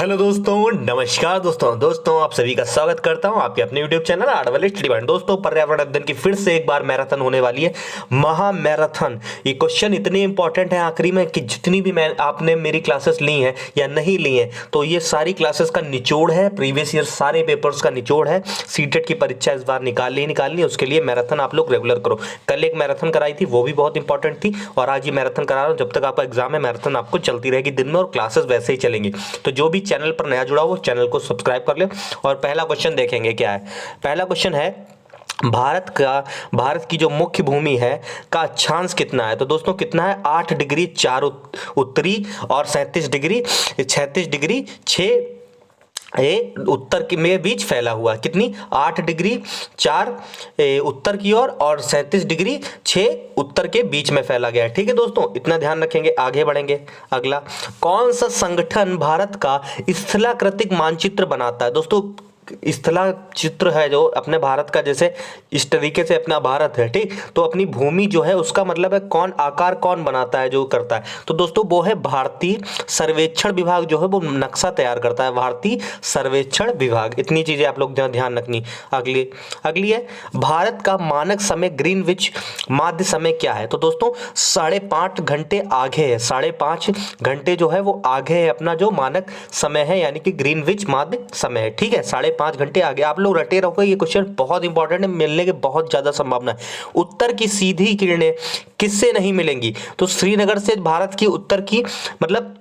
Hello दोस्तों, नमस्कार दोस्तों आप सभी का स्वागत करता हूं आपके अपने YouTube channel art study point. दोस्तों पर्यावरण अध्ययन की फिर से एक बार मैराथन होने वाली है, महा मैराथन। ये क्वेश्चन इतने इंपॉर्टेंट है आखिरी में कि जितनी भी आपने मेरी क्लासेस ली हैं या नहीं ली हैं, तो ये सारी क्लासेस का निचोड़ है, प्रीवियस ईयर सारे पेपर्स का निचोड़ है। सीटेट की परीक्षा इस बार निकालनी है, उसके लिए मैराथन आप लोग रेगुलर करो। कल एक मैराथन कराई थी, वो भी बहुत इंपॉर्टेंट थी, और आज ये मैराथन करा रहा हूँ। जब तक आपका एग्जाम है मैराथन आपको चलती रहेगी दिन में, और क्लासेस वैसे ही चलेंगी। तो जो भी चैनल पर नया जुड़ा हो चैनल को सब्सक्राइब कर ले। और पहला क्वेश्चन देखेंगे क्या है। पहला क्वेश्चन है भारत की जो मुख्य भूमि है का अक्षांश कितना है। तो दोस्तों कितना है, 8 डिग्री 4 उत्तरी और 37 डिग्री 6 उत्तर के में बीच फैला हुआ। कितनी, 8 डिग्री 4 उत्तर की ओर और 37 डिग्री 6 उत्तर के बीच में फैला गया है। ठीक है दोस्तों, इतना ध्यान रखेंगे। आगे बढ़ेंगे। अगला, कौन सा संगठन भारत का स्थलाकृतिक मानचित्र बनाता है। दोस्तों स्थला चित्र है जो अपने भारत का, जैसे इस तरीके से अपना भारत है, ठीक, तो अपनी भूमि जो है उसका मतलब है कौन आकार कौन बनाता है, जो करता है। तो दोस्तों वो है भारतीय सर्वेक्षण विभाग, जो है वो नक्शा तैयार करता है, भारतीय सर्वेक्षण विभाग। इतनी चीजें आप लोग ध्यान रखनी। अगली है, भारत का मानक समय ग्रीनविच माध्य समय क्या है। तो दोस्तों 5.5 घंटे आगे है, 5.5 घंटे जो है वो आगे है अपना जो मानक समय है, यानी कि ग्रीनविच माध्य समय है। ठीक है, 5.5 घंटे आगे। आप लोग रटे रहोगे, ये क्वेश्चन बहुत इंपॉर्टेंट है, मिलने की बहुत ज्यादा संभावना है। उत्तर की सीधी किरणें किससे नहीं मिलेंगी। तो श्रीनगर से भारत की उत्तर की मतलब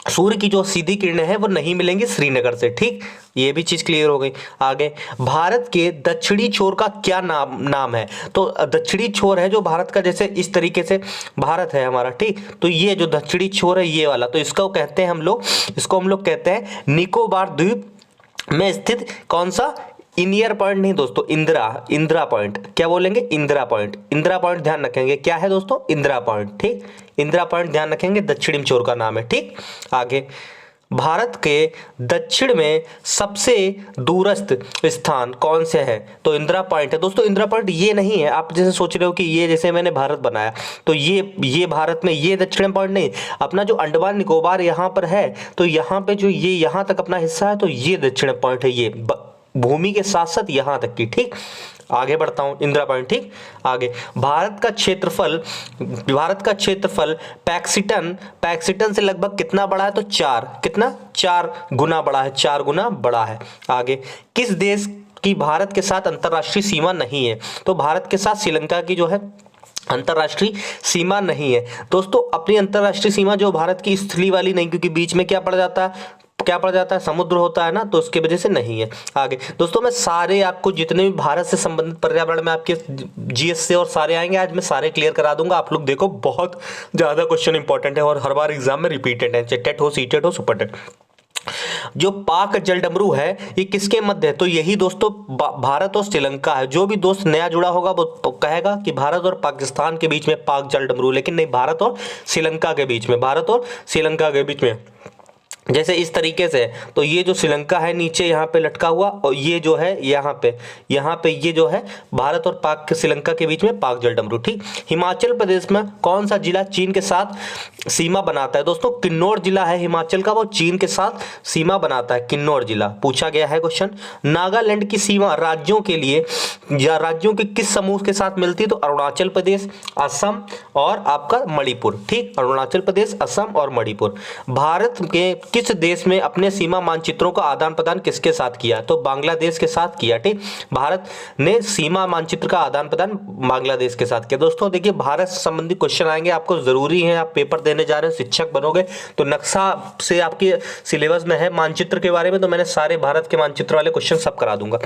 सूर्य की जो सीधी किरणें हैं वो नहीं मिलेंगी श्रीनगर से। ठीक, ये भी चीज क्लियर हो गई। आगे, भारत के दक्षिणी छोर का क्या नाम है। तो दक्षिणी छोर है जो भारत का, जैसे इस तरीके से भारत है हमारा, ठीक, तो ये जो दक्षिणी छोर है ये वाला, तो इसको कहते हैं हम लोग कहते हैं निकोबार द्वीप में स्थित कौन सा, इनियर पॉइंट नहीं दोस्तों, इंदिरा पॉइंट। क्या बोलेंगे, इंदिरा पॉइंट ध्यान रखेंगे। क्या है दोस्तों, इंदिरा पॉइंट। ठीक, इंदिरा पॉइंट ध्यान रखेंगे, दक्षिणी छोर का नाम है। ठीक, आगे, भारत के दक्षिण में सबसे दूरस्थ स्थान कौन से है। तो इंदिरा पॉइंट है दोस्तों। इंदिरा पॉइंट ये नहीं है, आप जैसे सोच रहे हो कि ये जैसे मैंने भारत बनाया तो ये भारत में ये दक्षिण पॉइंट नहीं, अपना जो अंडमान निकोबार यहाँ पर है, तो यहाँ पे जो ये यहाँ तक अपना हिस्सा है, तो ये दक्षिण पॉइंट है, ये भूमि के साथ साथ यहाँ तक की। ठीक, आगे बढ़ता हूं, इंदिरा पॉइंट। ठीक, आगे, भारत का क्षेत्रफल पैक्सिटन से लगभग कितना बड़ा है। तो 4 गुना बड़ा है, 4 गुना बड़ा है। आगे, किस देश की भारत के साथ अंतरराष्ट्रीय सीमा नहीं है। तो भारत के साथ श्रीलंका की जो है अंतरराष्ट्रीय सीमा नहीं है। दोस्तों अपनी अंतरराष्ट्रीय सीमा जो भारत की स्थली वाली नहीं, क्योंकि बीच में क्या पड़ जाता है, समुद्र होता है ना, तो उसकी वजह से नहीं है। आगे दोस्तों, मैं सारे आपको जितने भी भारत से संबंधित पर्यावरण में आपके जीएस से और सारे आएंगे, आज मैं सारे क्लियर करा दूंगा। आप लोग देखो, बहुत ज्यादा क्वेश्चन इंपॉर्टेंट है और हर बार एग्जाम में रिपीटेड है, चाहे टेट हो, सीटेट हो, सुपर टेट। जो पाक जलडमरू है ये किसके मध्य है। तो यही दोस्तों भारत और श्रीलंका है। जो भी दोस्त नया जुड़ा होगा वो कहेगा कि भारत और पाकिस्तान के बीच में पाक जलडमरू, लेकिन नहीं, भारत और श्रीलंका के बीच में, जैसे इस तरीके से। तो ये जो श्रीलंका है नीचे यहाँ पे लटका हुआ, और ये जो है यहाँ पे ये जो है भारत और पाक श्रीलंका के बीच में पाक जलडमरू। ठीक, हिमाचल प्रदेश में कौन सा जिला चीन के साथ सीमा बनाता है। दोस्तों किन्नौर जिला है हिमाचल का, वो चीन के साथ सीमा बनाता है, किन्नौर जिला पूछा गया है क्वेश्चन। नागालैंड की सीमा राज्यों के लिए या राज्यों के किस समूह के साथ मिलती है। तो अरुणाचल प्रदेश, असम और आपका मणिपुर। ठीक, अरुणाचल प्रदेश, असम और मणिपुर। भारत के किस देश में अपने सीमा मानचित्रों का आदान प्रदान किसके साथ किया। तो बांग्लादेश के साथ किया। ठीक, भारत ने सीमा मानचित्र का आदान प्रदान बांग्लादेश के साथ किया। दोस्तों देखिए, भारत से संबंधित क्वेश्चन आएंगे, आपको जरूरी है, आप पेपर देने जा रहे हैं, शिक्षक बनोगे, तो नक्शा से आपके सिलेबस में है मानचित्र के बारे में, तो मैंने सारे भारत के मानचित्र वाले क्वेश्चन सब करा दूंगा।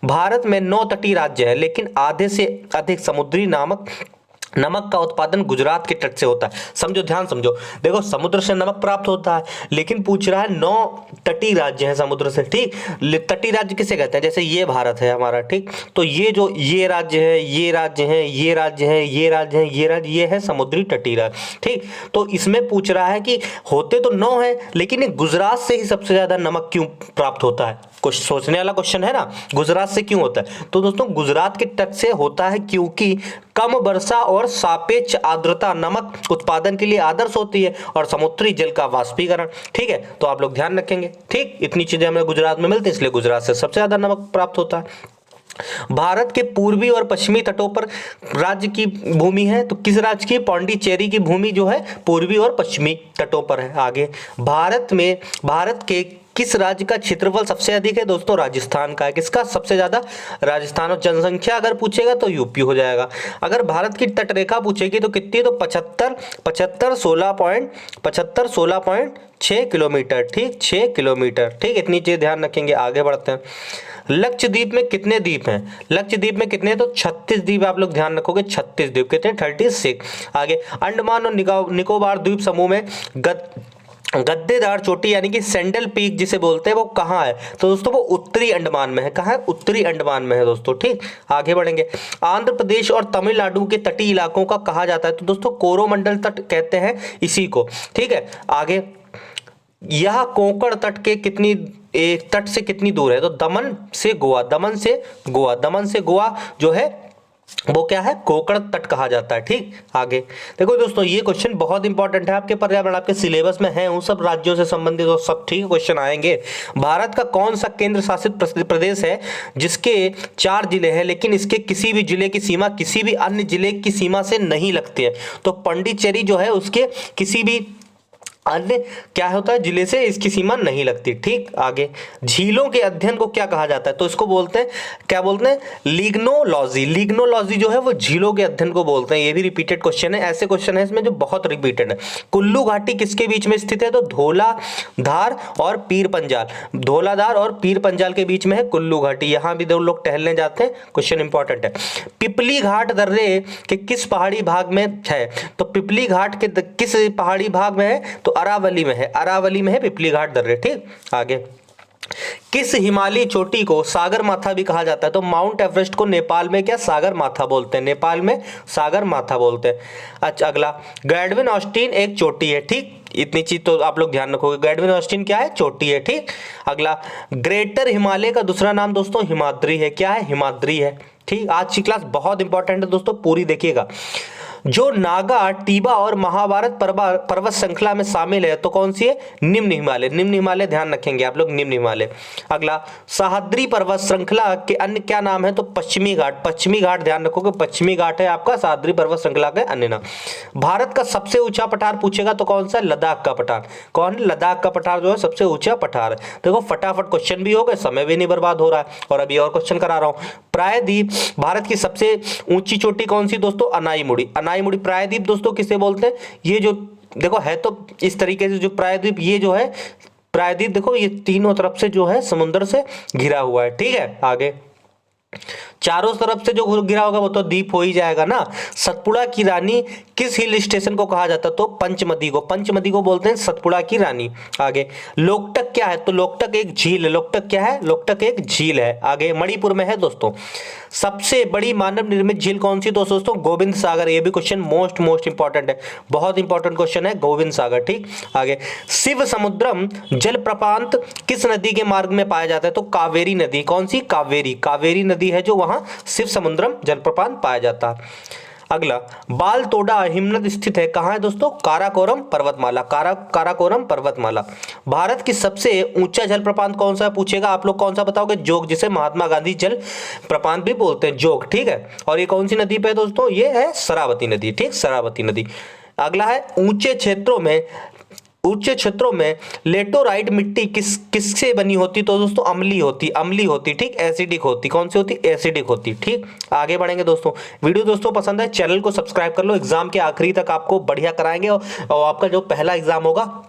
भारत में 9 तटीय राज्य है, लेकिन आधे से अधिक समुद्री नमक का उत्पादन गुजरात के तट से होता है। समझो, ध्यान समझो, देखो समुद्र से नमक प्राप्त होता है, लेकिन पूछ रहा है 9 तटीय राज्य हैं समुद्र से। ठीक, तटीय राज्य किसे कहते हैं, जैसे ये भारत है हमारा, ठीक, तो ये जो ये राज्य है, ये राज्य है, ये राज्य है, ये राज्य है, ये राज्य, ये है समुद्री तटीय राज्य। ठीक, तो इसमें पूछ रहा है कि होते तो 9 है, लेकिन गुजरात से ही सबसे ज्यादा नमक क्यों प्राप्त होता है। कुछ सोचने वाला क्वेश्चन है ना, गुजरात से क्यों होता है? तो दोस्तों गुजरात के तट से होता है क्योंकि कम वर्षा और सापेक्ष आर्द्रता नमक उत्पादन के लिए आदर्श होती है, और समुद्री जल का वाष्पीकरण। ठीक है, तो आप लोग ध्यान रखेंगे। ठीक, इतनी चीजें हमें गुजरात में मिलती है, इसलिए गुजरात से सबसे ज्यादा नमक प्राप्त होता है। भारत के पूर्वी और पश्चिमी तटों पर राज्य की भूमि है, तो किस राज्य की? पौंडीचेरी की भूमि जो है पूर्वी और पश्चिमी तटों पर है। आगे, भारत के किस राज्य का क्षेत्रफल सबसे अधिक है? दोस्तों राजस्थान का है। किसका सबसे ज्यादा? राजस्थान। और जनसंख्या अगर पूछेगा तो यूपी हो जाएगा। अगर भारत की तटरेखा पूछेगी तो कितनी? तो 16.6 किलोमीटर। ठीक, 6 किलोमीटर। ठीक, इतनी चीज ध्यान रखेंगे। आगे बढ़ते हैं। लक्षद्वीप में कितने द्वीप हैं? लक्षद्वीप में कितने? तो 36 द्वीप। आप लोग ध्यान रखोगे, 36 द्वीप। कितने? 36। आगे, अंडमान और निकोबार द्वीप समूह में गद्देदार चोटी यानी कि सैंडल पीक जिसे बोलते हैं, वो कहाँ है? तो दोस्तों वो उत्तरी अंडमान में है। कहाँ है? उत्तरी अंडमान में है दोस्तों। ठीक, आगे बढ़ेंगे। आंध्र प्रदेश और तमिलनाडु के तटीय इलाकों का कहा जाता है? तो दोस्तों कोरोमंडल तट कहते हैं इसी को। ठीक है, आगे, यह कोंकण तट के कितनी तट से कितनी दूर है? तो दमन से गोवा जो है वो क्या है? कोंकण तट कहा जाता है। ठीक, आगे देखो दोस्तों, ये क्वेश्चन बहुत इंपॉर्टेंट है आपके पर्यावरण, आपके सिलेबस में है, उन सब राज्यों से संबंधित और सब ठीक क्वेश्चन आएंगे। भारत का कौन सा केंद्र शासित प्रदेश है जिसके 4 जिले हैं, लेकिन इसके किसी भी जिले की सीमा किसी भी अन्य जिले की सीमा से नहीं लगती है? तो पौंडीचेरी जो है उसके किसी भी अन्य क्या होता है? जिले से इसकी सीमा नहीं लगती। ठीक, आगे, झीलों के अध्ययन को क्या कहा जाता है? तो इसको बोलते हैं, क्या बोलते हैं? लिग्नोलॉजी। लिग्नोलॉजी जो है वो झीलों के अध्ययन को बोलते हैं। ये भी रिपीटेड क्वेश्चन है, ऐसे क्वेश्चन है इसमें जो बहुत रिपीटेड है। कुल्लू घाटी किसके बीच में स्थित है? तो धौलाधार और पीर पंजाल के बीच में है कुल्लू घाटी। यहां भी 2 लोग टहलने जाते हैं, क्वेश्चन इंपॉर्टेंट है। पिपली घाट दर्रे के किस पहाड़ी भाग में है? तो पिपली घाट के किस पहाड़ी भाग में है? तो अरावली में है पिपली घाट दर्रे। ठीक, आगे, किस हिमालयी चोटी को सागर माथा भी कहा जाता है? तो माउंट एवरेस्ट को नेपाल में क्या सागर माथा बोलते हैं? नेपाल में सागर माथा बोलते हैं। अच्छा, अगला, गैडविन ऑस्टिन एक चोटी है। ठीक, इतनी चीज तो आप लोग ध्यान रखोगे। गैडविन ऑस्टिन क्या है? चोटी है। ठीक, अगला, ग्रेटर हिमालय का दूसरा नाम दोस्तों हिमाद्री है। क्या है? हिमाद्री है। ठीक, आज की क्लास बहुत इंपॉर्टेंट है दोस्तों, पूरी देखिएगा। जो नागा, टीबा और महाभारत पर्वत श्रृंखला में शामिल है तो कौन सी है? निम्न हिमालय ध्यान रखेंगे आप लोग, निम्न हिमालय। अगला, सह्याद्री पर्वत श्रृंखला के अन्य क्या नाम है? तो पश्चिमी घाट ध्यान रखोगे, पश्चिमी घाट है आपका सह्याद्री पर्वत श्रृंखला का अन्य नाम। भारत का सबसे ऊंचा पठार पूछेगा तो कौन सा? लद्दाख का पठार। कौन? लद्दाख का पठार जो है सबसे ऊंचा पठार है। देखो फटाफट क्वेश्चन भी हो गए, समय भी नहीं बर्बाद हो रहा है। और अभी और क्वेश्चन करा रहा हूं। प्रायद्वीप, भारत की सबसे ऊंची चोटी कौन सी दोस्तों? अनाईमुड़ी प्रायद्वीप दोस्तों किसे बोलते हैं? ये जो देखो है तो इस तरीके से, जो प्रायद्वीप, ये जो है प्रायद्वीप देखो, ये तीनों तरफ से जो है समुद्र से घिरा हुआ है। ठीक है, आगे, चारों तरफ से जो गिरा होगा वो तो द्वीप हो ही जाएगा ना। सतपुड़ा की रानी किस हिल स्टेशन को कहा जाता है? तो पंचमदी को बोलते हैं सतपुड़ा की रानी। आगे, लोकटक क्या है? तो लोकटक एक झील है। लोकटक क्या है? लोकटक एक झील है। आगे, मणिपुर में है दोस्तों। सबसे बड़ी मानव निर्मित झील कौन सी? दोस्तों गोविंद सागर। ये भी क्वेश्चन मोस्ट इंपॉर्टेंट है, बहुत इंपॉर्टेंट क्वेश्चन है, गोविंद सागर। ठीक, आगे, शिव समुद्रम जलप्रपात किस नदी के मार्ग में पाया जाता है? तो कावेरी नदी। कौन सी? कावेरी नदी है जो वहां शिव समुद्रम जलप्रपात पाया जाता है। अगला, बालतोड़ा हिमनद स्थित है। कहां है दोस्तों? काराकोरम पर्वतमाला। भारत की सबसे ऊंचा जलप्रपात कौन सा है पूछेगा, आप लोग कौन सा बताओगे? जोग, जिसे महात्मा गांधी जल प्रपात भी बोलते हैं, जोग। ठीक है, और ये कौन सी नदी पे है दोस्तों? ये है शरावती नदी। ठीक, शरावती नदी। अगला है, ऊंचे क्षेत्रों में लेटोराइट मिट्टी किससे बनी होती? तो दोस्तों अम्लीय होती। ठीक, एसिडिक होती। कौन सी होती? एसिडिक होती। ठीक, आगे बढ़ेंगे दोस्तों। वीडियो दोस्तों पसंद है, चैनल को सब्सक्राइब कर लो। एग्जाम के आखिरी तक आपको बढ़िया कराएंगे, और आपका जो पहला एग्जाम होगा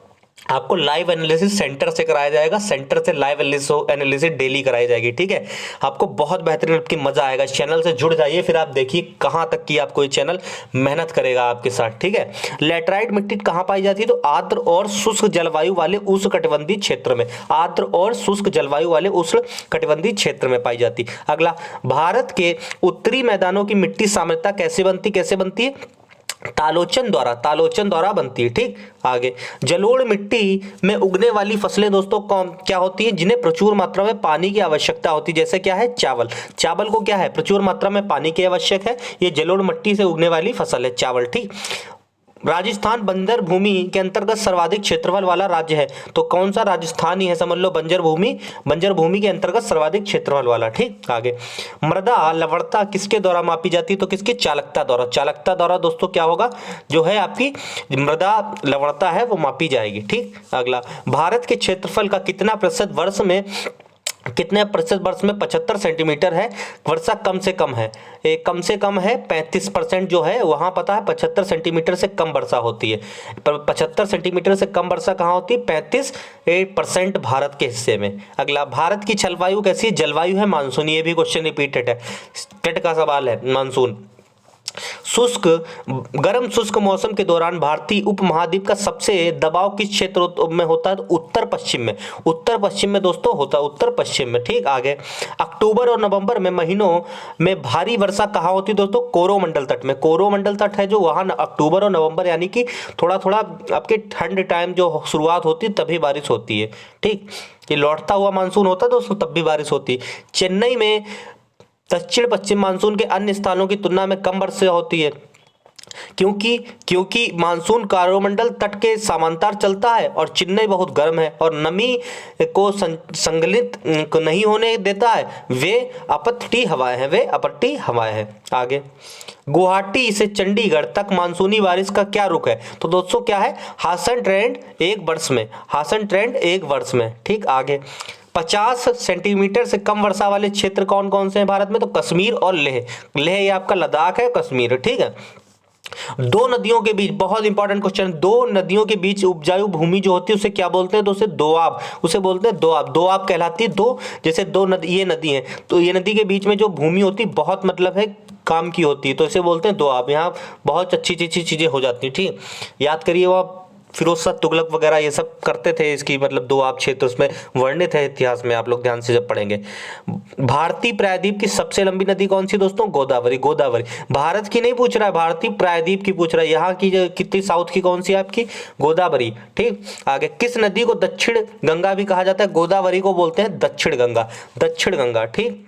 आपको लाइव एनालिसिस सेंटर से कराया जाएगा। सेंटर से लाइव एनालिसिस डेली कराई जाएगी। ठीक है, आपको बहुत बेहतरीन, आपकी मजा आएगा। चैनल से जुड़ जाइए, फिर आप देखिए कहां तक की आपको ये चैनल मेहनत करेगा आपके साथ। ठीक है, लेटराइट मिट्टी कहां पाई जाती है? तो आर्द्र और शुष्क जलवायु वाले उष्णकटिबंधीय क्षेत्र में, क्षेत्र में पाई जाती। अगला, भारत के उत्तरी मैदानों की मिट्टी सामान्यतः कैसे बनती है? तालोचन द्वारा बनती है। ठीक, आगे जलोढ़ मिट्टी में उगने वाली फसलें दोस्तों कौन क्या होती हैं, जिन्हें प्रचुर मात्रा में पानी की आवश्यकता होती है, जैसे क्या है चावल को क्या है प्रचुर मात्रा में पानी की आवश्यक है, ये जलोढ़ मिट्टी से उगने वाली फसल है चावल। ठीक, राजस्थान बंजर भूमि के अंतर्गत सर्वाधिक क्षेत्रफल वाला राज्य है, तो कौन सा राजस्थान ही है, समझ लो बंजर भूमि के अंतर्गत सर्वाधिक क्षेत्रफल वाला। ठीक, आगे मृदा लवणता किसके द्वारा मापी जाती है, तो किसकी चालकता द्वारा दोस्तों क्या होगा, जो है आपकी मृदा लवणता है वो मापी जाएगी। ठीक, अगला भारत के क्षेत्रफल का कितना प्रतिशत वर्ष में 75 सेंटीमीटर है, वर्षा कम से कम है 35% जो है वहां पता है 75 सेंटीमीटर से कम वर्षा होती है। 75 सेंटीमीटर से कम वर्षा कहाँ होती है, 35% भारत के हिस्से में। अगला भारत की जलवायु कैसी है, जलवायु है मानसून, ये भी क्वेश्चन रिपीटेड है, टेट का सवाल है मानसून। गर्म शुष्क मौसम के दौरान भारतीय उपमहाद्वीप का सबसे दबाव किस क्षेत्र में होता है, तो उत्तर पश्चिम में दोस्तों होता है उत्तर पश्चिम में। ठीक, आगे अक्टूबर और नवंबर में महीनों में भारी वर्षा कहाँ होती है दोस्तों, कोरोमंडल तट है जो वहां अक्टूबर और नवंबर यानी कि थोड़ा थोड़ा आपके ठंड टाइम जो शुरुआत होती है तभी बारिश होती है। ठीक, ये लौटता हुआ मानसून होता है दोस्तों तब भी बारिश होती है। चेन्नई में दक्षिण पश्चिम मानसून के अन्य स्थानों की तुलना में कम वर्षा होती है, क्योंकि मानसून कोरोमंडल तट के समांतर चलता है और चेन्नई बहुत गर्म है और नमी को संगलित नहीं होने देता है, वे अपतटी हवाएं हैं। आगे गुवाहाटी से चंडीगढ़ तक मानसूनी बारिश का क्या रुख है, तो दोस्तों क्या है, हासन ट्रेंड एक वर्ष में। ठीक, आगे 50 सेंटीमीटर से कम वर्षा वाले क्षेत्र कौन कौन से हैं भारत में, तो कश्मीर और लेह ये आपका लद्दाख है, कश्मीर। ठीक है, दो नदियों के बीच, बहुत इंपॉर्टेंट क्वेश्चन, दो नदियों के बीच उपजाऊ भूमि जो होती है उसे क्या बोलते हैं, तो उसे बोलते हैं दोआब कहलाती है। जैसे दो नदी, ये नदी है तो ये नदी के बीच में जो भूमि होती है बहुत मतलब है काम की होती है, तो इसे बोलते हैं दोआब। यहाँ बहुत अच्छी चीजें हो जाती हैं। ठीक, याद करिए वो फिरोज शाह तुगलक वगैरह ये सब करते थे, इसकी मतलब दोआब क्षेत्र उसमें वर्णित है इतिहास में, आप लोग ध्यान से जब पढ़ेंगे। भारतीय प्रायद्वीप की सबसे लंबी नदी कौन सी दोस्तों, गोदावरी। भारत की नहीं पूछ रहा है, भारतीय प्रायद्वीप की पूछ रहा है, यहाँ की कितनी साउथ की कौन सी है आपकी, गोदावरी। ठीक, आगे किस नदी को दक्षिण गंगा भी कहा जाता है, गोदावरी को बोलते हैं दक्षिण गंगा। ठीक,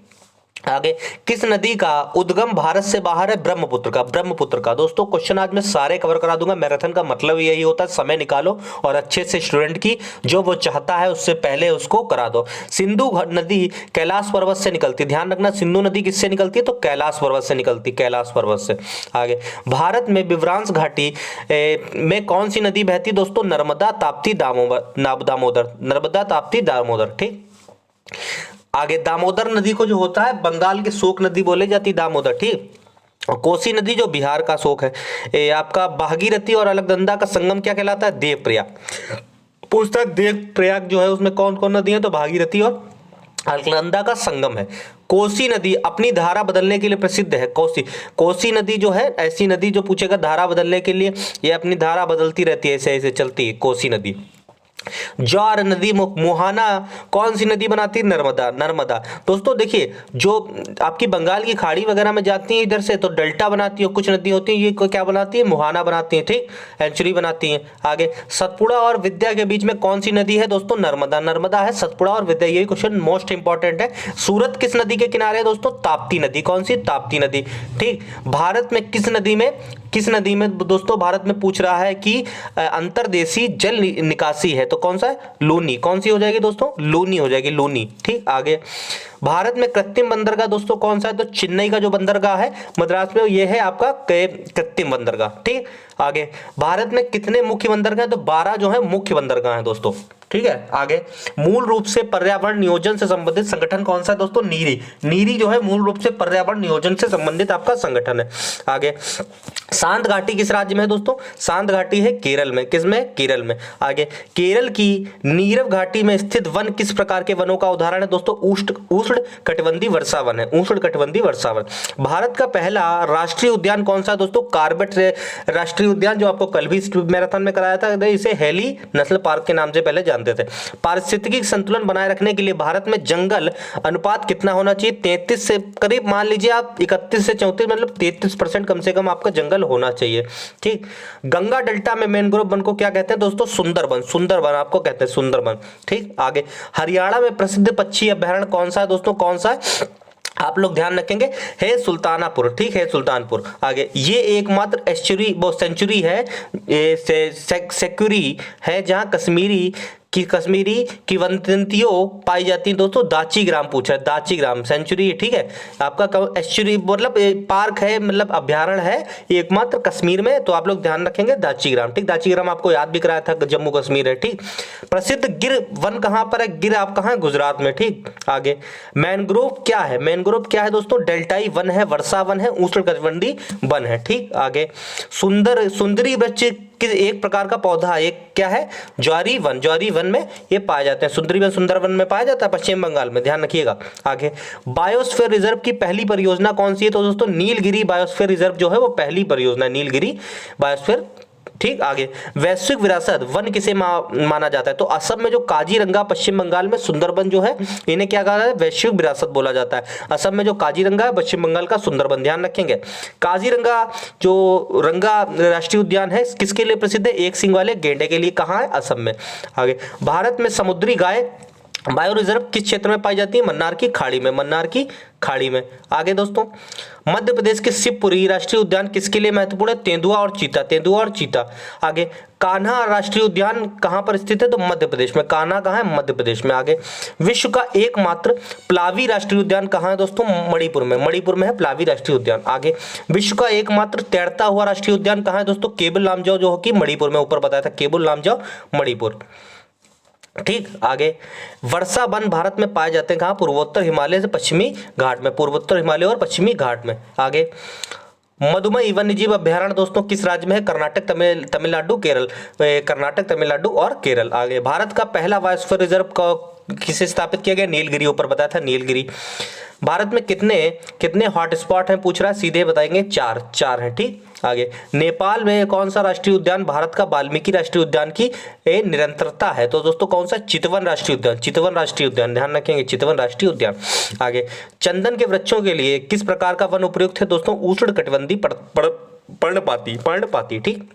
आगे किस नदी का उद्गम भारत से बाहर है, ब्रह्मपुत्र का। दोस्तों क्वेश्चन आज मैं सारे कवर करा दूंगा, मैराथन का मतलब यही होता है, समय निकालो और अच्छे से स्टूडेंट की जो वो चाहता है उससे पहले उसको करा दो। सिंधु नदी कैलाश पर्वत से निकलती है, ध्यान रखना, सिंधु नदी किससे निकलती है, तो कैलाश पर्वत से निकलती है, कैलाश पर्वत से। आगे भारत में विवरांश घाटी में कौन सी नदी बहती है दोस्तों, नर्मदा ताप्ती दामोदर। ठीक, आगे दामोदर नदी को जो होता है बंगाल की शोक नदी बोले जाती है, दामोदर। ठीक, कोसी नदी जो बिहार का शोक है, ये आपका भागीरथी और अलकनंदा का संगम क्या कहलाता है, देवप्रयाग। पूछता है देवप्रयाग जो है उसमें कौन कौन नदी है, तो भागीरथी और अलकनंदा का संगम है। कोसी नदी अपनी धारा बदलने के लिए प्रसिद्ध है, कोसी नदी जो है ऐसी नदी जो पूछेगा धारा बदलने के लिए, ये अपनी धारा बदलती रहती है, ऐसे चलती है कोसी नदी। ज्वार नदी मुहाना कौन सी नदी बनाती है, नर्मदा। दोस्तों देखिए जो आपकी बंगाल की खाड़ी वगैरह में जाती है इधर से तो डेल्टा बनाती है, कुछ नदी होती है ये क्या बनाती है, मुहाना बनाती है। ठीक, एंचुरी बनाती है। आगे सतपुड़ा और विद्या के बीच में कौन सी नदी है दोस्तों, नर्मदा है, सतपुड़ा और विद्या। यही क्वेश्चन मोस्ट इंपॉर्टेंट है। सूरत किस नदी के किनारे है दोस्तों, ताप्ती नदी। कौन सी, ताप्ती नदी। ठीक, भारत में किस नदी में दोस्तों भारत में पूछ रहा है कि अंतर्देशीय जल निकासी है, तो कौन सा है, लूनी। कौन सी हो जाएगी दोस्तों, लूनी हो जाएगी, लूनी। ठीक, आगे भारत में कृत्रिम बंदरगाह दोस्तों कौन सा है, तो चेन्नई का जो बंदरगाह है मद्रास में, ये है आपका कृत्रिम बंदरगाह। ठीक, आगे भारत में कितने मुख्य बंदरगाह, तो 12 जो है मुख्य बंदरगाह है दोस्तों। ठीक है, आगे मूल रूप से पर्यावरण नियोजन से संबंधित संगठन कौन सा है दोस्तों, नीरी जो है मूल रूप से पर्यावरण नियोजन से संबंधित आपका संगठन है। आगे शांत घाटी किस राज्य में है दोस्तों, शांत घाटी है केरल में। किसमें, केरल में। आगे केरल की नीरव घाटी में स्थित वन किस प्रकार के वनों का उदाहरण है दोस्तों, उष्ण कटिबंधीय वर्षा वन है, उष्ण कटिबंधीय वर्षा वन। भारत का पहला राष्ट्रीय उद्यान कौन सा है दोस्तों, कॉर्बेट राष्ट्रीय उद्यान, जो आपको कल भी मैराथन में कराया था, इसे हेली नेशनल पार्क के नाम से पहले जानते जानते थे। पारिस्थितिकी संतुलन बनाए रखने के लिए भारत में जंगल अनुपात कितना होना चाहिए? 33 से करीब, मान लीजिए आप 31 से 34, मतलब 33% कम से कम आपका जंगल होना चाहिए। ठीक। गंगा डेल्टा में मैंग्रोव वन को क्या कहते हैं दोस्तों? सुंदरबन। सुंदरबन आपको कहते हैं सुंदरबन। ठीक। आगे, हरियाणा में प्रसिद्ध पक्षी अभ्यारण्य कौन सा है दोस्तों? कौन सा है? आप लोग ध्यान रखेंगे, है सुल्तानापुर। ठीक है, सुल्तानपुर। आगे, ये एकमात्र एस्चुरी वो सेंचुरी है, ये सेक्यूरी है जहां कश्मीरी किंवदंतियों पाई जाती है दोस्तों। दाची ग्राम पूछा है, दाची ग्राम सेंचुरी। ठीक है, आपका एस्चुरी मतलब पार्क है, मतलब अभ्यारण्य है एकमात्र कश्मीर में, तो आप लोग ध्यान रखेंगे दाची ग्राम। ठीक, दाची ग्राम आपको याद भी कराया था, जम्मू कश्मीर है। ठीक। प्रसिद्ध गिर वन कहां पर है? गिर आप कहां है? गुजरात में। ठीक। आगे, मैनग्रोव क्या है? मैनग्रोव क्या है दोस्तों? डेल्टाई वन है, वर्षा वन है, उष्णकटिबंधीय वन है। ठीक। आगे, सुंदरी वृक्ष किस एक प्रकार का पौधा, एक क्या है? ज्वारी वन। ज्वारी वन में ये पाए जाते हैं। सुंदरी वन सुंदरवन में पाया जाता है, पश्चिम बंगाल में, ध्यान रखिएगा। आगे, बायोस्फीयर रिजर्व की पहली परियोजना कौन सी है? तो दोस्तों नीलगिरी बायोस्फीयर रिजर्व जो है वो पहली परियोजना, नीलगिरी बायोस्फीयर। ठीक। आगे, वैश्विक विरासत वन किसे माना जाता है? तो असम में जो काजीरंगा, पश्चिम बंगाल में सुंदरबन जो है, इन्हें क्या कहा है? वैश्विक विरासत बोला जाता है। असम में जो काजीरंगा है, पश्चिम बंगाल का सुंदरबन, ध्यान रखेंगे। काजीरंगा जो रंगा राष्ट्रीय उद्यान है किसके लिए प्रसिद्ध है? एक सींग वाले गेंडे के लिए। कहाँ है? असम में। आगे, भारत में समुद्री गाय बायो रिजर्व किस क्षेत्र में पाई जाती है? मन्नार की खाड़ी में। मन्नार की खाड़ी में। आगे दोस्तों, मध्य प्रदेश के शिवपुरी राष्ट्रीय उद्यान किसके लिए महत्वपूर्ण है? तेंदुआ और चीता। तेंदुआ और चीता। आगे, कान्हा राष्ट्रीय उद्यान कहां पर स्थित है? तो मध्य प्रदेश में। कान्हा कहां है? मध्य प्रदेश में। आगे, विश्व का एकमात्र प्लावी राष्ट्रीय उद्यान कहां है दोस्तों? मणिपुर में। मणिपुर में है प्लावी राष्ट्रीय उद्यान। आगे, विश्व का एकमात्र तैरता हुआ राष्ट्रीय उद्यान कहां है दोस्तों? केबुल लामजाओ जो कि मणिपुर में, ऊपर बताया था, केबुल लामजाओ मणिपुर। ठीक। आगे, वर्षा वन भारत में पाए जाते हैं कहाँ? पूर्वोत्तर हिमालय से पश्चिमी घाट में। पूर्वोत्तर हिमालय और पश्चिमी घाट में। आगे, मधुमई वन्यजीव अभ्यारण्य दोस्तों किस राज्य में है? कर्नाटक, तमिलनाडु, केरल। कर्नाटक, तमिलनाडु और केरल। आगे, भारत का पहला बायोस्फीयर रिजर्व किसे स्थापित किया गया? नीलगिरी, ऊपर बताया था नीलगिरी। भारत में कितने हॉटस्पॉट हैं पूछ रहा है? सीधे बताएंगे, 4 हैं। ठीक। आगे, नेपाल में कौन सा राष्ट्रीय उद्यान भारत का वाल्मीकि राष्ट्रीय उद्यान की निरंतरता है? तो दोस्तों कौन सा? चितवन राष्ट्रीय उद्यान। चितवन राष्ट्रीय उद्यान, ध्यान रखेंगे, चितवन राष्ट्रीय उद्यान। आगे, चंदन के वृक्षों के लिए किस प्रकार का वन उपयुक्त है दोस्तों? उष्णकटिबंधीय पर्णपाती। ठीक।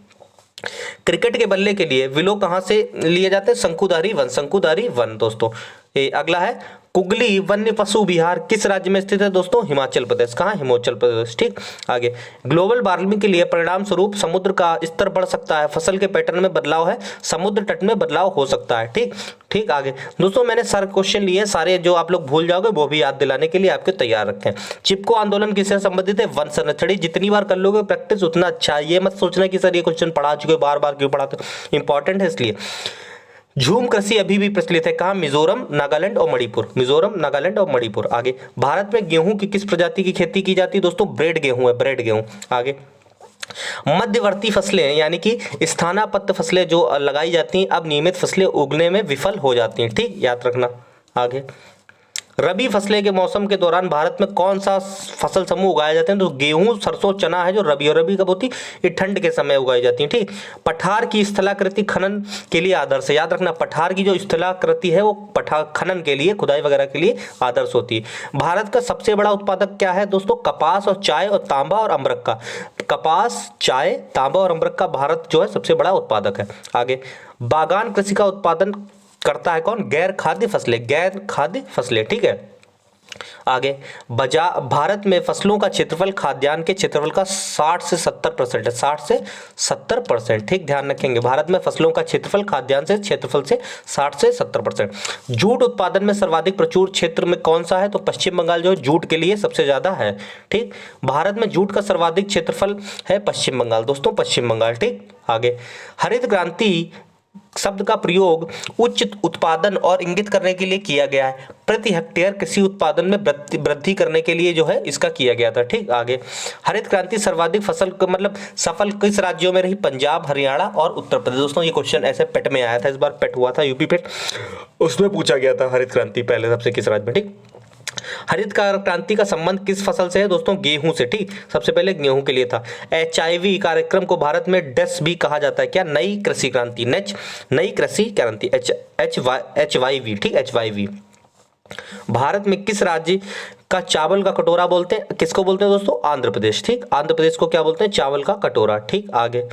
क्रिकेट के बल्ले के लिए विलो कहां से लिए जाते हैं? शंकुधारी वन। शंकुधारी वन दोस्तों। अगला है, कुगली वन्य पशु विहार किस राज्य में स्थित है दोस्तों? हिमाचल प्रदेश। कहाँ? हिमाचल प्रदेश। ठीक। आगे, ग्लोबल वार्मिंग के लिए परिणाम स्वरूप समुद्र का स्तर बढ़ सकता है, फसल के पैटर्न में बदलाव है, समुद्र तट में बदलाव हो सकता है। ठीक। ठीक। आगे दोस्तों, मैंने सारे क्वेश्चन लिए, सारे जो आप लोग भूल जाओगे वो भी याद दिलाने के लिए आपके तैयार रखें। चिपको आंदोलन किससे संबंधित है? वन संरक्षण। जितनी बार कर लोगे प्रैक्टिस उतना अच्छा है। ये मत सोचना कि सर ये क्वेश्चन पढ़ा चुके, बार बार क्यों पढ़ाते, इंपॉर्टेंट है इसलिए। झूम कृषि अभी भी प्रचलित है कहाँ? मिजोरम, नागालैंड और मणिपुर। मिजोरम, नागालैंड और मणिपुर। आगे, भारत में गेहूं की किस प्रजाति की खेती की जाती है दोस्तों? ब्रेड गेहूं है, ब्रेड गेहूं। आगे, मध्यवर्ती फसलें यानी कि स्थानापन्न फसलें जो लगाई जाती हैं अब नियमित फसलें उगने में विफल हो जाती हैं। ठीक, याद रखना। आगे, रबी फसलें के मौसम के दौरान भारत में कौन सा फसल समूह उगाए जाते हैं? तो गेहूं, सरसों, चना है जो रबी, और रबी कब होती है? ये ठंड के समय उगाई जाती है। ठीक। पठार की स्थलाकृति खनन के लिए आदर्श है। याद रखना, पठार की जो स्थलाकृति है वो खनन के लिए, खुदाई वगैरह के लिए आदर्श होती है। भारत का सबसे बड़ा उत्पादक क्या है दोस्तों? कपास और चाय और तांबा और अमृत का। कपास, चाय, तांबा और अमृत का भारत जो है सबसे बड़ा उत्पादक है। आगे, बागान कृषि का उत्पादन करता है कौन? गैर खाद्य फसलें, गैर खाद्य फसलें। ठीक है। आगे, भारत में फसलों का क्षेत्रफल खाद्यान्न के क्षेत्रफल का 60 से 70% है। 60 से 70%। ठीक, ध्यान रखेंगे, भारत में फसलों का क्षेत्रफल खाद्यान्न से क्षेत्रफल से 60 से 70%। जूट उत्पादन में सर्वाधिक प्रचुर क्षेत्र में कौन सा है? तो पश्चिम बंगाल जो है जूट के लिए सबसे ज्यादा है। ठीक, भारत में जूट का सर्वाधिक क्षेत्रफल है पश्चिम बंगाल दोस्तों, पश्चिम बंगाल। ठीक। आगे, हरित क्रांति शब्द का प्रयोग उच्च उत्पादन और इंगित करने के लिए किया गया है। प्रति हेक्टेयर कृषि उत्पादन में वृद्धि करने के लिए जो है इसका किया गया था। ठीक। आगे, हरित क्रांति सर्वाधिक फसल मतलब सफल किस राज्यों में रही? पंजाब, हरियाणा और उत्तर प्रदेश। दोस्तों ये क्वेश्चन ऐसे पेट में आया था, इस बार पेट हुआ था, यूपी पेट, उसमें पूछा गया था हरित क्रांति पहले सबसे किस राज्य में। ठीक। हरित क्रांति का संबंध किस फसल से है दोस्तों? गेहूं से। ठीक, सबसे पहले गेहूं के लिए था। HIV कार्यक्रम को भारत में डस भी कहा जाता है, क्या? नई कृषि क्रांति, नई कृषि क्रांति, HYV। ठीक, HYV। भारत में किस राज्य का चावल का कटोरा बोलते हैं? किसको बोलते हैं दोस्तों? आंध्र प्रदेश। ठीक, आंध्र प्रदेश को क्या बोलते हैं? चावल का कटोरा। ठीक, आगे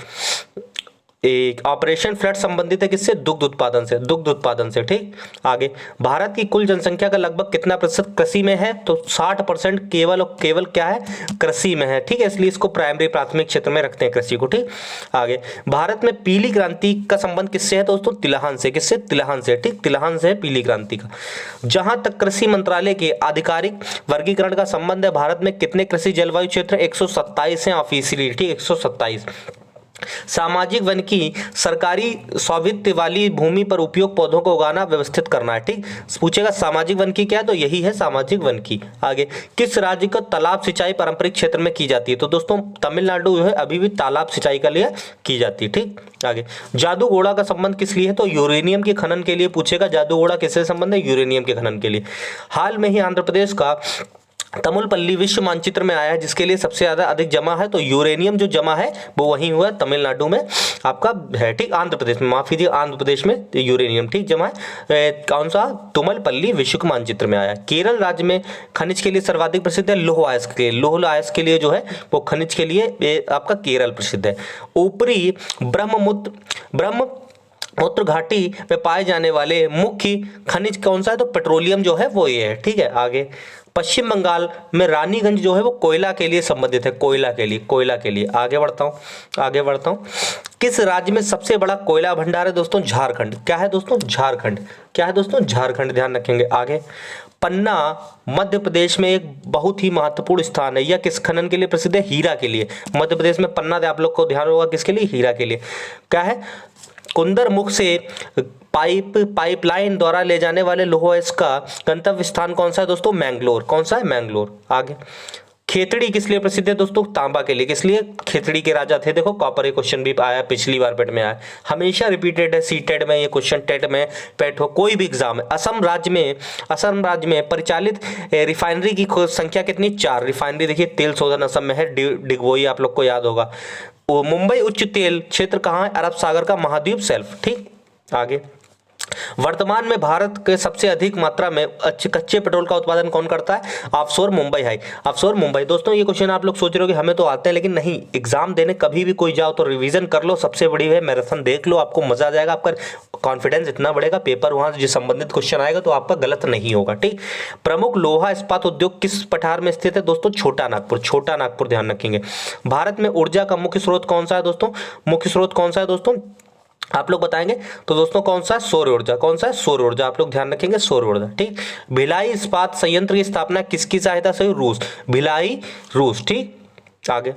एक ऑपरेशन फ्लड संबंधित है किससे? दुग्ध उत्पादन से, दुग्ध उत्पादन से। ठीक, आगे भारत की कुल जनसंख्या का लगभग कितना प्रतिशत कृषि में है? तो 60% केवल और केवल क्या है? कृषि में है। ठीक है, इसलिए इसको प्राइमरी प्राथमिक क्षेत्र में रखते हैं कृषि को। ठीक, आगे भारत में पीली क्रांति का संबंध किससे है दोस्तों? तिलहन से। किससे? तिलहन से। ठीक, तिलहन से है पीली क्रांति का। जहां तक कृषि मंत्रालय के आधिकारिक वर्गीकरण का संबंध है, भारत में कितने कृषि जलवायु क्षेत्र? 127 है ऑफिशियली। ठीक, 127। सामाजिक वन की सरकारी स्वामित्व वाली भूमि पर उपयोग पौधों को उगाना, व्यवस्थित करना है। ठीक, पूछेगा सामाजिक वन की क्या है, तो यही है सामाजिक वन की। आगे किस राज्य को तालाब सिंचाई पारंपरिक क्षेत्र में की जाती है? तो दोस्तों तमिलनाडु जो है अभी भी तालाब सिंचाई के लिए की जाती है। ठीक, आगे जादू घोड़ा का संबंध किस लिए है? तो यूरेनियम के खनन के लिए पूछेगा। जादू घोड़ा किससे संबंध है? यूरेनियम के खनन के लिए। हाल में ही आंध्र प्रदेश का तमुलपल्ली विश्व मानचित्र में आया है, जिसके लिए सबसे ज्यादा अधिक जमा है, तो यूरेनियम जो जमा है वो वहीं हुआ है तमिलनाडु में आपका है। ठीक, आंध्र प्रदेश में, माफ कीजिए, आंध्र प्रदेश में यूरेनियम ठीक जमा है। कौन सा? तुमलपल्ली विश्व मानचित्र में आया है। केरल राज्य में खनिज के लिए सर्वाधिक प्रसिद्ध है लोह अयस्क के, लोह अयस्क के लिए जो है वो खनिज के लिए आपका केरल प्रसिद्ध है। ऊपरी ब्रह्मपुत्र घाटी में पाए जाने वाले मुख्य खनिज कौन सा है? तो पेट्रोलियम जो है वो ये है। ठीक है, आगे पश्चिम बंगाल में रानीगंज जो है वो कोयला के लिए संबंधित है, कोयला के लिए, कोयला के लिए। आगे बढ़ता हूँ। किस राज्य में सबसे बड़ा कोयला भंडार है दोस्तों? झारखंड। क्या है दोस्तों? झारखंड। क्या है दोस्तों? झारखंड, ध्यान रखेंगे। आगे पन्ना मध्य प्रदेश में एक बहुत ही महत्वपूर्ण स्थान है। यह किस खनन के लिए प्रसिद्ध है? हीरा के लिए। मध्य प्रदेश में पन्ना, आप लोग को ध्यान होगा किसके लिए? हीरा के लिए। क्या है? कुंदरमुख से पाइपलाइन द्वारा ले जाने वाले लोह अयस्क का गंतव्य स्थान कौन सा है दोस्तों? मैंगलोर। कौन सा है? मैंगलोर। आगे खेतड़ी किस लिए प्रसिद्ध है दोस्तों? तांबा के लिए। किस लिए? खेतड़ी के राजा थे। देखो कॉपर, क्वेश्चन भी आया पिछली बार पेट में आया, हमेशा रिपीटेड है सीटेड में ये क्वेश्चन, टेट में, पेट हो, कोई भी एग्जाम है। असम राज्य में परिचालित रिफाइनरी की संख्या कितनी? 4 रिफाइनरी। देखिए तेल शोधन असम में है, डिगबोई आप लोग को याद होगा। मुंबई उच्च तेल क्षेत्र कहाँ है? अरब सागर का महाद्वीप शेल्फ। ठीक, आगे वर्तमान में भारत के सबसे अधिक मात्रा में कच्चे पेट्रोल का उत्पादन कौन करता है? Offshore Mumbai high, offshore Mumbai. दोस्तों ये क्वेश्चन आप लोग सोच रहे हो कि हमें तो आते हैं, लेकिन नहीं, एग्जाम देने कभी भी कोई जाओ तो रिवीजन कर लो, सबसे बड़ी है मैराथन देख लो, आपको मजा आ जाएगा, आपका कॉन्फिडेंस इतना बढ़ेगा, पेपर वहां जो संबंधित क्वेश्चन आएगा तो आपका गलत नहीं होगा। ठीक, प्रमुख लोहा इस्पात उद्योग किस पठार में स्थित है दोस्तों? छोटा नागपुर, छोटा नागपुर, ध्यान रखेंगे। भारत में ऊर्जा का मुख्य स्रोत कौन सा है दोस्तों? मुख्य स्रोत कौन सा है दोस्तों? आप लोग बताएंगे तो दोस्तों कौन सा? सौर ऊर्जा। कौन सा है? सौर ऊर्जा, आप लोग ध्यान रखेंगे, सौर ऊर्जा। ठीक, भिलाई इस्पात संयंत्र की स्थापना किसकी सहायता से? रूस, भिलाई, रूस। ठीक, आगे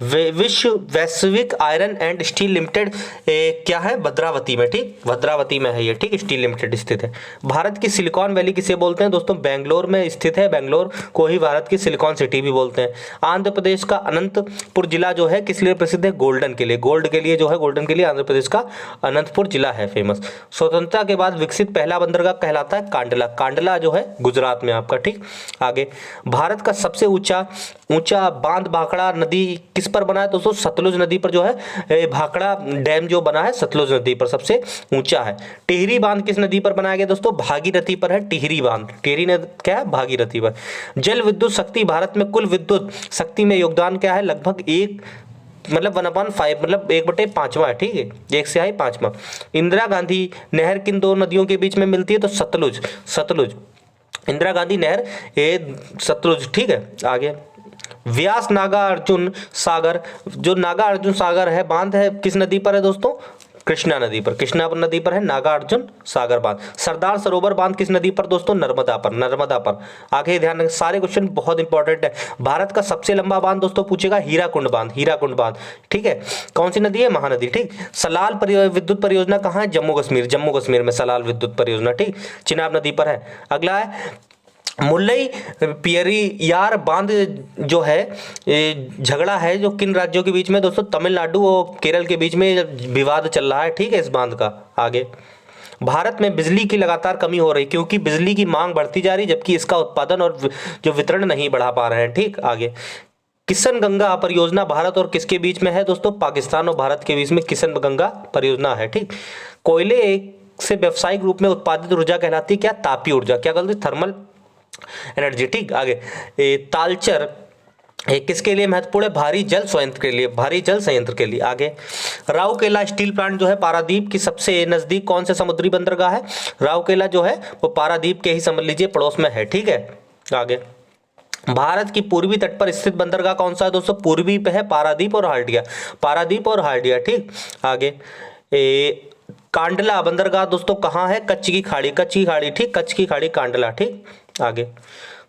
विश्व वैश्विक आयरन एंड स्टील लिमिटेड क्या है? भद्रावती में। ठीक, भद्रावती में है ये। ठीक, स्टील लिमिटेड स्थित है। भारत की सिलिकॉन वैली किसे बोलते हैं दोस्तों? बेंगलोर में स्थित है, बेंगलोर को ही भारत की सिलिकॉन सिटी भी बोलते हैं। आंध्र प्रदेश का अनंतपुर जिला जो है किस लिए प्रसिद्ध है? गोल्डन के लिए, गोल्ड के लिए जो है, गोल्डन के लिए आंध्र प्रदेश का अनंतपुर जिला है फेमस। स्वतंत्रता के बाद विकसित पहला बंदरगाह कहलाता है कांडला, कांडला जो है गुजरात में आपका। ठीक, आगे भारत का सबसे ऊंचा बांध भाखड़ा नदी किस पर बना है दोस्तों? सतलुज नदी पर जो है भाखड़ा डैम जो बना है सतलुज नदी पर सबसे ऊंचा है। टिहरी बांध किस नदी पर बनाया गया दोस्तों? भागीरथी पर है टिहरी बांध। टिहरी ने क्या है? भागीरथी पर। जल विद्युत शक्ति भारत में कुल विद्युत शक्ति में योगदान क्या है? लगभग 1/5 मतलब 1/5 है। ठीक है, 1/5। इंदिरा गांधी नहर किन दो नदियों के बीच में मिलती है? तो सतलुज, इंदिरा गांधी नहर सतलुज। ठीक है, आगे व्यास नागार्जुन सागर, जो नागार्जुन सागर है बांध है किस नदी पर है दोस्तों? कृष्णा नदी पर, कृष्णा नदी पर है नागार्जुन सागर बांध। सरदार सरोवर बांध किस नदी पर दोस्तों? नर्मदा पर, नर्मदा पर। आगे ध्यान रखें, सारे क्वेश्चन बहुत इंपॉर्टेंट है। भारत का सबसे लंबा बांध दोस्तों पूछेगा, हीराकुंड बांध, हीराकुंड बांध। ठीक है, कौन सी नदी है? महानदी। ठीक, सलाल विद्युत परियोजना कहाँ है? जम्मू कश्मीर, जम्मू कश्मीर में सलाल विद्युत परियोजना। ठीक, चिनाब नदी पर है। अगला है मुल्लई पेरियार बांध जो है झगड़ा है जो किन राज्यों के बीच में दोस्तों? तमिलनाडु और केरल के बीच में विवाद चल रहा है। ठीक है, इस बांध का। आगे भारत में बिजली की लगातार कमी हो रही क्योंकि बिजली की मांग बढ़ती जा रही जबकि इसका उत्पादन और जो वितरण नहीं बढ़ा पा रहे हैं। ठीक, आगे किशन गंगा परियोजना भारत और किसके बीच में है दोस्तों? पाकिस्तान और भारत के बीच में किशन गंगा परियोजना है। ठीक, कोयले से व्यावसायिक रूप में उत्पादित ऊर्जा कहलाती है क्या? तापीय ऊर्जा। क्या कहते हैं? Thermal energy. ठीक, आगे तालचर किसके लिए महत्वपूर्ण है? भारी जल संयंत्र के लिए, भारी जल संयंत्र के लिए। आगे राउरकेला स्टील प्लांट जो है पारादीप की सबसे नजदीक कौन से समुद्री बंदरगाह है? राउरकेला जो है वो पारादीप के ही समझ लीजिए पड़ोस में है। ठीक है, आगे भारत की पूर्वी तट पर स्थित बंदरगाह कौन सा है दोस्तों? पूर्वी पे है पारादीप और हाल्डिया, पारादीप और हाल्डिया। ठीक, आगे कांडला बंदरगाह दोस्तों कहाँ है? कच्छ की खाड़ी, कच्छ की खाड़ी। ठीक, कच्छ की खाड़ी कांडला। ठीक, आगे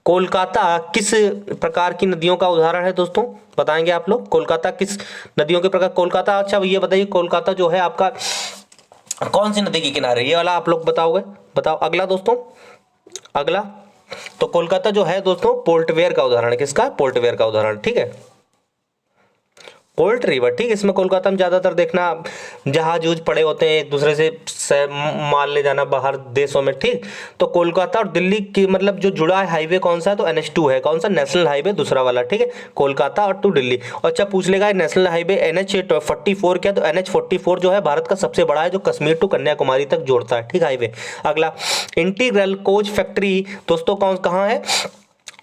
कोलकाता किस प्रकार की नदियों का उदाहरण है दोस्तों? बताएंगे आप लोग कोलकाता किस नदियों के प्रकार? कोलकाता, अच्छा ये बताइए कोलकाता जो है आपका कौन सी नदी के किनारे? ये वाला आप लोग बताओगे? बताओ। अगला दोस्तों, अगला तो कोलकाता जो है दोस्तों पोर्टवेयर का उदाहरण है। किसका? पोर्टवेयर का उदाहरण। ठीक है, पोर्ट रिवर। ठीक, इसमें कोलकाता में ज्यादातर देखना जहाज यूज पड़े होते हैं एक दूसरे से माल ले जाना बाहर देशों में। ठीक, तो कोलकाता और दिल्ली की मतलब जो जुड़ा है हाईवे कौन सा है? तो NH2 है। कौन सा? नेशनल हाईवे दूसरा वाला। ठीक है, कोलकाता और टू दिल्ली। और अच्छा पूछ लेगा नेशनल हाईवे NH44 क्या? तो NH44 जो है भारत का सबसे बड़ा है जो कश्मीर टू कन्याकुमारी तक जोड़ता है। ठीक, हाईवे। अगला इंटीग्रल कोच फैक्ट्री दोस्तों कौन कहाँ है?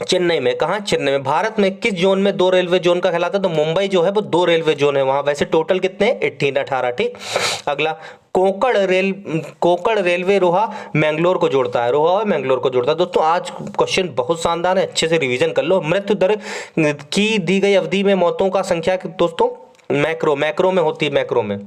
चेन्नई में। कहाँ? चेन्नई में। भारत में किस जोन में 2 रेलवे जोन का कहलाता है? तो मुंबई जो है वो 2 रेलवे जोन है वहां। वैसे टोटल कितने हैं? 18। ठीक, अगला कोंकण रेलवे रोहा मैंगलोर को जोड़ता है। रोहा और मैंगलोर को जोड़ता है। दोस्तों आज क्वेश्चन बहुत शानदार है, अच्छे से रिवीजन कर लो। मृत्यु दर की दी गई अवधि में मौतों का संख्या दोस्तों मैक्रो में होती है। मैक्रो में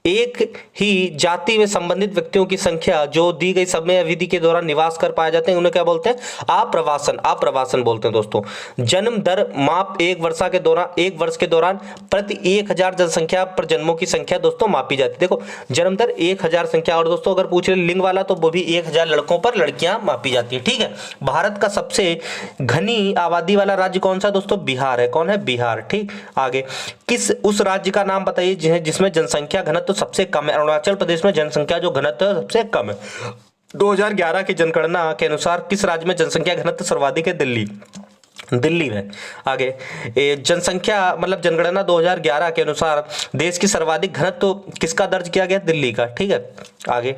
एक ही जाति में संबंधित व्यक्तियों की संख्या जो दी गई समय अवधि के दौरान निवास कर पाए जाते हैं उन्हें क्या बोलते हैं? आप्रवासन। आप्रवासन बोलते हैं दोस्तों। जन्म दर माप एक वर्ष के दौरान प्रति 1000 जनसंख्या पर जन्मों की संख्या दोस्तों मापी जाती है। देखो जन्म दर 1000 संख्या। और दोस्तों अगर पूछ रहे लिंग वाला तो वो भी 1000 लड़कों पर लड़कियां मापी जाती है। ठीक है, भारत का सबसे घनी आबादी वाला राज्य कौन सा दोस्तों? बिहार है। कौन है? बिहार। ठीक, आगे किस उस राज्य का नाम बताइए जिसमें जनसंख्या घनत्व तो सबसे कम है? अरुणाचल प्रदेश में जनसंख्या जो घनत्व सबसे कम है। 2011 की जनगणना के अनुसार किस राज्य में जनसंख्या घनत्व सर्वाधिक है? दिल्ली, दिल्ली में। आगे जनसंख्या मतलब जनगणना 2011 के अनुसार देश की सर्वाधिक घनत्व किसका दर्ज किया गया? दिल्ली का। ठीक है, आगे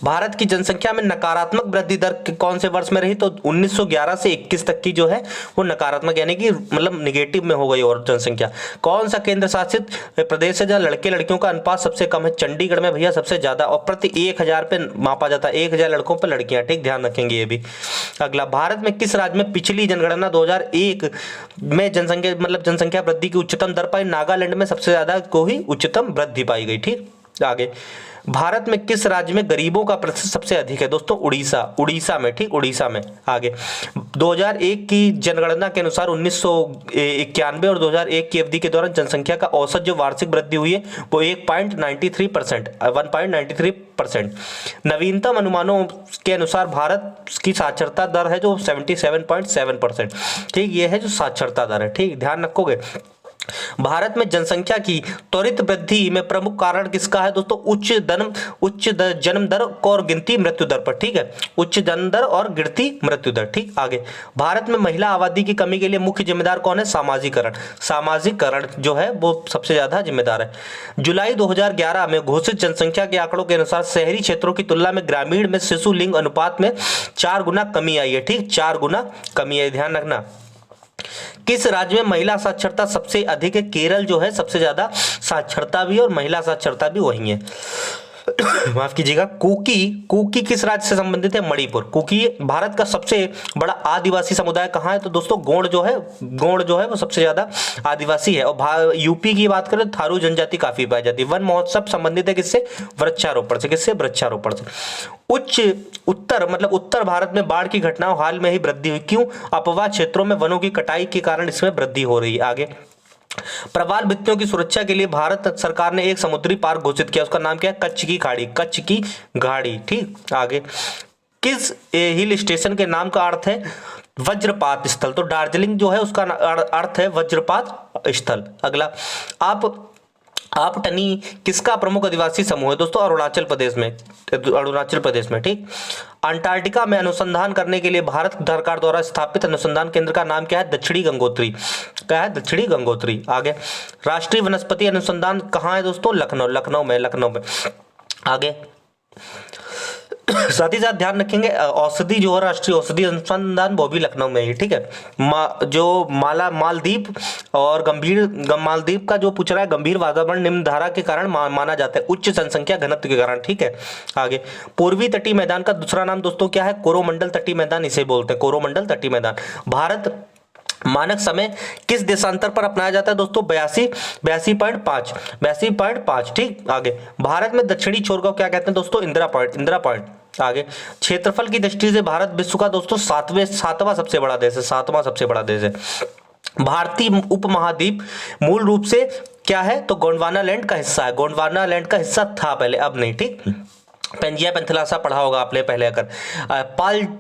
भारत की जनसंख्या में नकारात्मक वृद्धि दर कौन से वर्ष में रही? तो 1911 से 21 तक की जो है वो नकारात्मक यानी कि मतलब निगेटिव में हो गई। और जनसंख्या कौन सा केंद्र शासित प्रदेश है जहां लड़के लड़कियों का अनुपात सबसे कम है? चंडीगढ़ में भैया सबसे ज्यादा। और प्रति 1000 पे मापा जाता है, 1000 लड़कों पर लड़कियां। ठीक, ध्यान रखेंगे ये भी। अगला भारत में किस राज्य में पिछली जनगणना 2001 में जनसंख्या वृद्धि की उच्चतम दर पाई? नागालैंड में सबसे ज्यादा को ही उच्चतम वृद्धि पाई गई। ठीक, आगे भारत में किस राज्य में गरीबों का प्रतिशत सबसे अधिक है? दोस्तों उड़ीसा, उड़ीसा में। ठीक, उड़ीसा में। आगे 2001 की जनगणना के अनुसार 1991 और 2001 की अवधि के दौरान जनसंख्या का औसत जो वार्षिक वृद्धि हुई है वो 1.93%। नवीनतम अनुमानों के अनुसार भारत की साक्षरता दर है जो 77.7%। ठीक, ये है जो साक्षरता दर है। ठीक, ध्यान रखोगे। भारत में जनसंख्या की त्वरित वृद्धि में प्रमुख कारण किसका है दोस्तों? उच्च जन्म दर और गिनती मृत्यु दर पर। ठीक है, उच्च जन्म दर और गिनती मृत्यु दर। ठीक, आगे भारत में महिला आबादी की कमी के लिए मुख्य जिम्मेदार कौन है? सामाजिकरण। सामाजिकरण जो है वो सबसे ज्यादा जिम्मेदार है। जुलाई 2011 में घोषित जनसंख्या के आंकड़ों के अनुसार शहरी क्षेत्रों की तुलना में ग्रामीण में शिशु लिंग अनुपात में 4 गुना कमी आई है। ठीक, 4 गुना कमी है, ध्यान रखना। किस राज्य में महिला साक्षरता सबसे अधिक है? केरल जो है सबसे ज्यादा साक्षरता भी और महिला साक्षरता भी वही है। माफ कीजिएगा। कुकी किस राज्य से संबंधित है? मणिपुर। कुकी भारत का सबसे बड़ा आदिवासी समुदाय कहाँ है? तो दोस्तों गोंड जो है वो सबसे ज्यादा आदिवासी है। और यूपी की बात करें थारू जनजाति काफी पाई जाती है। वन महोत्सव संबंधित है किससे? वृक्षारोपण से। किससे? वृक्षारोपण से। उत्तर भारत में बाढ़ की घटनाओं हाल में ही वृद्धि हुई। क्यों? अपवाह क्षेत्रों में वनों की कटाई के कारण इसमें वृद्धि हो रही है। आगे प्रवाल भित्तियों की सुरक्षा के लिए भारत सरकार ने एक समुद्री पार्क घोषित किया। उसका नाम क्या है? कच्छ की खाड़ी। कच्छ की खाड़ी। ठीक, आगे किस हिल स्टेशन के नाम का अर्थ है वज्रपात स्थल? तो दार्जिलिंग जो है उसका अर्थ है वज्रपात स्थल। अगला आपटनी किसका प्रमुख आदिवासी समूह है दोस्तों? अरुणाचल प्रदेश में, अरुणाचल प्रदेश में, ठीक। अंटार्कटिका में अनुसंधान करने के लिए भारत सरकार द्वारा स्थापित अनुसंधान केंद्र का नाम क्या है? दक्षिणी गंगोत्री। क्या है? दक्षिणी गंगोत्री। आगे, राष्ट्रीय वनस्पति अनुसंधान कहाँ है दोस्तों? लखनऊ, लखनऊ में, लखनऊ में। आगे, साथ ही साथ ध्यान रखेंगे औषधि जो है, राष्ट्रीय औषधि अनुसंधान, वो भी लखनऊ में ही, ठीक है। जो मालदीप और मालदीप का जो पूछ रहा है, गंभीर वातावरण निम्न धारा के कारण माना जाता है, उच्च जनसंख्या घनत्व के कारण, ठीक है। आगे, पूर्वी तटीय मैदान का दूसरा नाम दोस्तों क्या है? कोरोमंडल तटीय मैदान इसे बोलते हैं, कोरोमंडल तटीय मैदान। भारत मानक समय किस देशांतर पर अपनाया जाता है दोस्तों? 82.5, ठीक। आगे, भारत में दक्षिणी छोर को क्या कहते हैं दोस्तों? इंदिरा पॉइंट। आगे, क्षेत्रफल की दृष्टि से भारत विश्व का दोस्तों सातवां सबसे बड़ा देश है, सातवां सबसे बड़ा देश है। भारतीय उपमहाद्वीप मूल रूप से क्या है? तो गोंडवाना लैंड का हिस्सा है, गोंडवाना लैंड का हिस्सा था पहले, अब नहीं, ठीक। पेंजिया पेंथिलासा पढ़ा होगा आपने पहले अगर।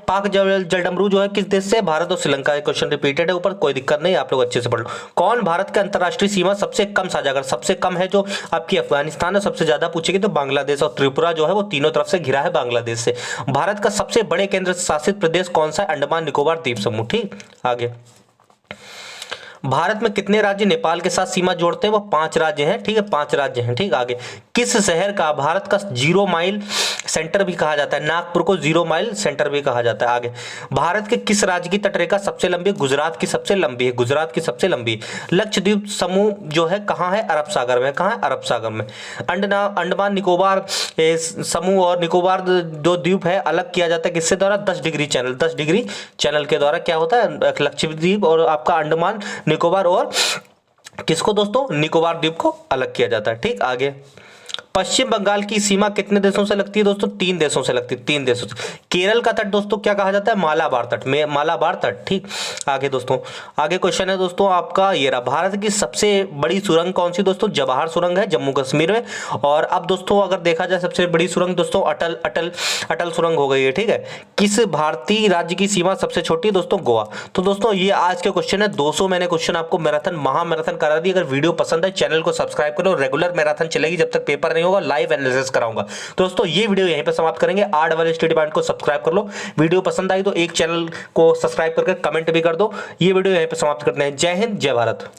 पाक जलडमरू जो है किस देश से? भारत और श्रीलंका। क्वेश्चन रिपीटेड है ऊपर, कोई दिक्कत नहीं, आप लोग अच्छे से पढ़ लो। कौन भारत के अंतरराष्ट्रीय सीमा सबसे कम साझा कर? सबसे कम है जो आपकी अफगानिस्तान है, सबसे ज्यादा पूछेगी तो बांग्लादेश और त्रिपुरा जो है वो तीनों तरफ से घिरा है बांग्लादेश से। भारत का सबसे बड़े केंद्र शासित प्रदेश कौन सा है? अंडमान निकोबार द्वीप समूह, ठीक। आगे, भारत में कितने राज्य नेपाल के साथ सीमा जोड़ते हैं? वो 5 राज्य हैं, ठीक है, 5 राज्य हैं, ठीक। आगे, किस शहर का भारत का 0 माइल सेंटर भी कहा जाता है? नागपुर को 0 माइल सेंटर भी कहा जाता है। आगे, भारत के किस राज्य की तटरेखा सबसे लंबी है? गुजरात की सबसे लंबी है, गुजरात की सबसे लंबी। लक्षद्वीप समूह जो है कहाँ है? अरब सागर में। कहाँ है? अरब सागर में। अंडमान निकोबार समूह और निकोबार जो द्वीप है अलग किया जाता है किससे द्वारा? 10 डिग्री चैनल, 10 डिग्री चैनल के द्वारा क्या होता है? लक्षद्वीप और आपका अंडमान निकोबार और किसको दोस्तों? निकोबार द्वीप को अलग किया जाता है, ठीक। आगे, पश्चिम बंगाल की सीमा कितने देशों से लगती है दोस्तों? 3 देशों से लगती है, 3 देशों से। केरल का तट दोस्तों क्या कहा जाता है? मालाबार तट में, मालाबार तट, ठीक। आगे दोस्तों, आगे क्वेश्चन है दोस्तों आपका ये रहा, भारत की सबसे बड़ी सुरंग कौन सी दोस्तों? जवाहर सुरंग है, जम्मू कश्मीर में। और अब दोस्तों अगर देखा जाए सबसे बड़ी सुरंग दोस्तों अटल सुरंग हो गई है, ठीक है। किस भारतीय राज्य की सीमा सबसे छोटी है दोस्तों? गोवा। तो दोस्तों ये आज के क्वेश्चन है, 200 मैंने क्वेश्चन आपको मैराथन, महा मैराथन करा दी। अगर वीडियो पसंद है चैनल को सब्सक्राइब करो, रेगुलर मैराथन चलेगी जब तक पेपर नहीं होगा, लाइव एनालिसिस कराऊंगा। तो दोस्तों ये वीडियो यहीं पे समाप्त करेंगे। आर्ट वाले स्टडी पॉइंट को सब्सक्राइब कर लो, वीडियो पसंद आई तो एक चैनल को सब्सक्राइब करके कमेंट भी कर दो। ये वीडियो यहीं पे समाप्त करते हैं। जय हिंद, जय भारत।